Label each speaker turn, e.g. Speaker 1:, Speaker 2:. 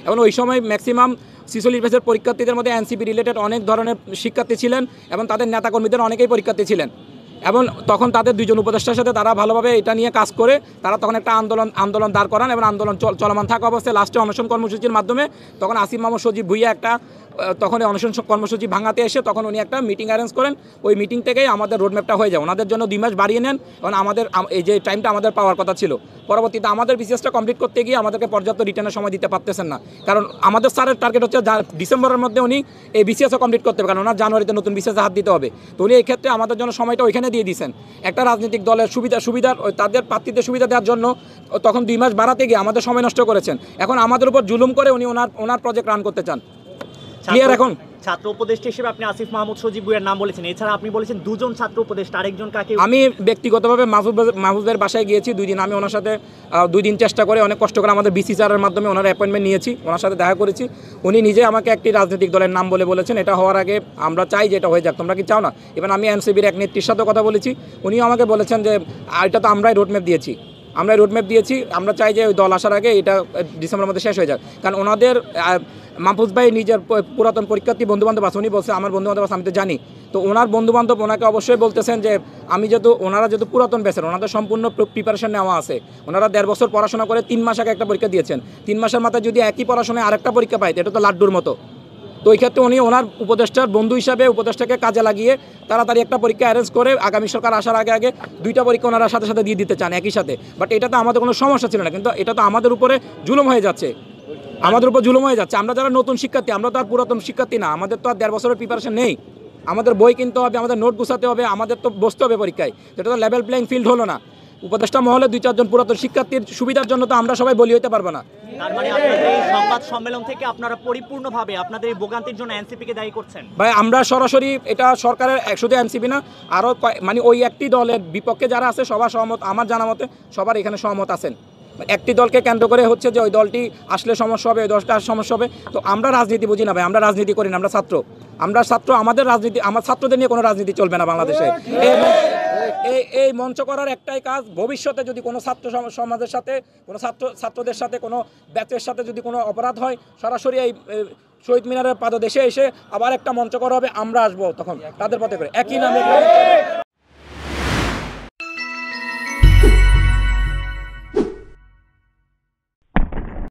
Speaker 1: এবং ওই সময় ম্যাক্সিমাম 46 ব্যাচের পরীক্ষার্থীদের মধ্যে এনসিপি রিলেটেড অনেক ধরনের শিক্ষার্থী ছিলেন এবং তাদের নেতাকর্মীদের অনেকেই পরীক্ষার্থী ছিলেন এবং তখন তাদের দুইজন উপদেষ্টার সাথে তারা ভালোভাবে এটা নিয়ে কাজ করে তারা তখন একটা আন্দোলন দাঁড় করান এবং আন্দোলন চলমান থাকা অবস্থায় লাস্টে অনশন কর্মসূচির মাধ্যমে তখন আসিফ মাহমুদ সজীব ভুইয়া একটা তখন অনশন কর্মসূচি ভাঙাতে এসে তখন উনি একটা মিটিং অ্যারেঞ্জ করেন। ওই মিটিং থেকেই আমাদের রোডম্যাপটা হয়ে যায়, ওনাদের জন্য 2 মাস বাড়িয়ে নেন এবং আমাদের এই যে টাইমটা আমাদের পাওয়ার কথা ছিল, পরবর্তীতে আমাদের বিসিএসটা কমপ্লিট করতে গিয়ে আমাদেরকে পর্যাপ্ত রিটার্নের সময় দিতে পারতেছেন না, কারণ আমাদের স্যারের টার্গেট হচ্ছে ডিসেম্বরের মধ্যে উনি এই বিসিএসও কমপ্লিট করতে হবে, কারণ ওনার জানুয়ারিতে নতুন বিসিএসে হাত দিতে হবে। তো উনি এই ক্ষেত্রে আমাদের জন্য সময়টা ওইখানে দিয়ে দিয়েছেন। একটা রাজনৈতিক দলের সুবিধা তাদের প্রার্থীদের সুবিধা দেওয়ার জন্য তখন 2 মাস বাড়াতে গিয়ে আমাদের সময় নষ্ট করেছেন। এখন আমাদের উপর জুলুম করে উনি ওনার প্রজেক্ট রান করতে চান। ক্লিয়ার? এখন
Speaker 2: ছাত্র উপদেষ্টা হিসেবে আপনি আসিফ মাহমুদ সজীব ভুইয়ার নাম বলেছেন, এছাড়া আপনি বলেছেন 2 জন ছাত্র উপদেষ্টা, আরেকজন কাকে?
Speaker 1: আমি ব্যক্তিগতভাবে মাহফুজের বাসায় গিয়েছি 2 দিন, আমি ওনার সাথে 2 দিন চেষ্টা করে অনেক কষ্ট করে আমাদের বিসি স্যারের মাধ্যমে ওনার অ্যাপয়েন্টমেন্ট নিয়েছি, ওনার সাথে দেখা করেছি। উনি নিজে আমাকে একটি রাজনৈতিক দলের নাম বলেছেন, এটা হওয়ার আগে আমরা চাই যে এটা হয়ে যাক, তোমরা কি চাও না? এবার আমি এনসিবির এক নেত্রীর সাথে কথা বলেছি, উনিও আমাকে বলেছেন যে এটা তো আমরাই রোডম্যাপ দিয়েছি, আমরা চাই যে ওই দল আসার আগে এটা ডিসেম্বরের মধ্যে শেষ হয়ে যাক, কারণ ওনাদের মাহফুজ ভাই নিজের পুরাতন পরীক্ষার্থী বন্ধুবান্ধব আছে, উনি বলছে আমার বন্ধুবান্ধব আছে, আমি তো জানি। তো ওনার বন্ধুবান্ধব ওনাকে অবশ্যই বলতেছেন যে ওনারা যেহেতু পুরাতন ব্যাচের, ওনাদের সম্পূর্ণ প্রিপারেশন নেওয়া আছে, ওনারা 1.5 বছর পড়াশোনা করে 3 মাস আগে একটা পরীক্ষা দিয়েছেন, 3 মাসের মাথায় যদি একই পড়াশোনায় আরেকটা পরীক্ষা পাইতে এটা তো লাড্ডুর মতো। তো এই ক্ষেত্রে উনি ওনার উপদেষ্টার বন্ধু হিসাবে উপদেষ্টাকে কাজে লাগিয়ে তাড়াতাড়ি একটা পরীক্ষা অ্যারেঞ্জ করে আগামী সরকার আসার আগে 2টা পরীক্ষা ওনারা সাথে সাথে দিয়ে দিতে চান একই সাথে। বাট এটা তো আমাদের কোনো সমস্যা ছিল না, কিন্তু এটা তো আমাদের উপরে জুলুম হয়ে যাচ্ছে, আমরা যারা নতুন শিক্ষার্থী, আমরা তো আর পুরাতন শিক্ষার্থী না, আমাদের তো আর 1.5 বছরের প্রিপারেশন নেই, আমাদের বই কিনতে হবে, আমাদের নোট গুছাতে হবে, আমাদের তো বসতে হবে পরীক্ষায়, যেটা তো লেভেল প্লেইং ফিল্ড হলো না। উপদেষ্টা মহলে 2-4 জন পুরাতন শিক্ষার্থীর সুবিধার জন্য তো আমরা সবাই বলি হইতে পারবো না।
Speaker 2: তার মানে আপনাদের এই সংবাদ সম্মেলন থেকে আপনারা পরিপূর্ণভাবে আপনাদের এই ভোগান্তির জন্য এনসিপি কে দায়ী করছেন?
Speaker 1: ভাই আমরা সরাসরি এটা সরকারের শুধু এনসিপি না, আরও মানে ওই একটি দলের বিপক্ষে যারা আছে সবার সহমত, আমার জানা মতে সবার এখানে সহমত আছেন। একটি দলকে কেন্দ্র করে হচ্ছে যে ওই দলটি আসলে সমস্যা হবে, ওই দলটা সমস্যা হবে। তো আমরা রাজনীতি বুঝি না ভাই, আমরা রাজনীতি করি না, আমরা ছাত্র, আমাদের রাজনীতি, আমার ছাত্রদের নিয়ে কোনো রাজনীতি চলবে না বাংলাদেশে। এই মঞ্চ করার একটাই কাজ, ভবিষ্যতে যদি কোনো ছাত্র সমাজের সাথে, কোনো ছাত্রদের সাথে, কোনো ব্যাচের সাথে যদি কোনো অপরাধ হয়, সরাসরি এই শহীদ মিনারের পাদদেশে এসে আবার একটা মঞ্চ করা হবে, আমরা আসবো তখন তাদের পথে করে একই নামে।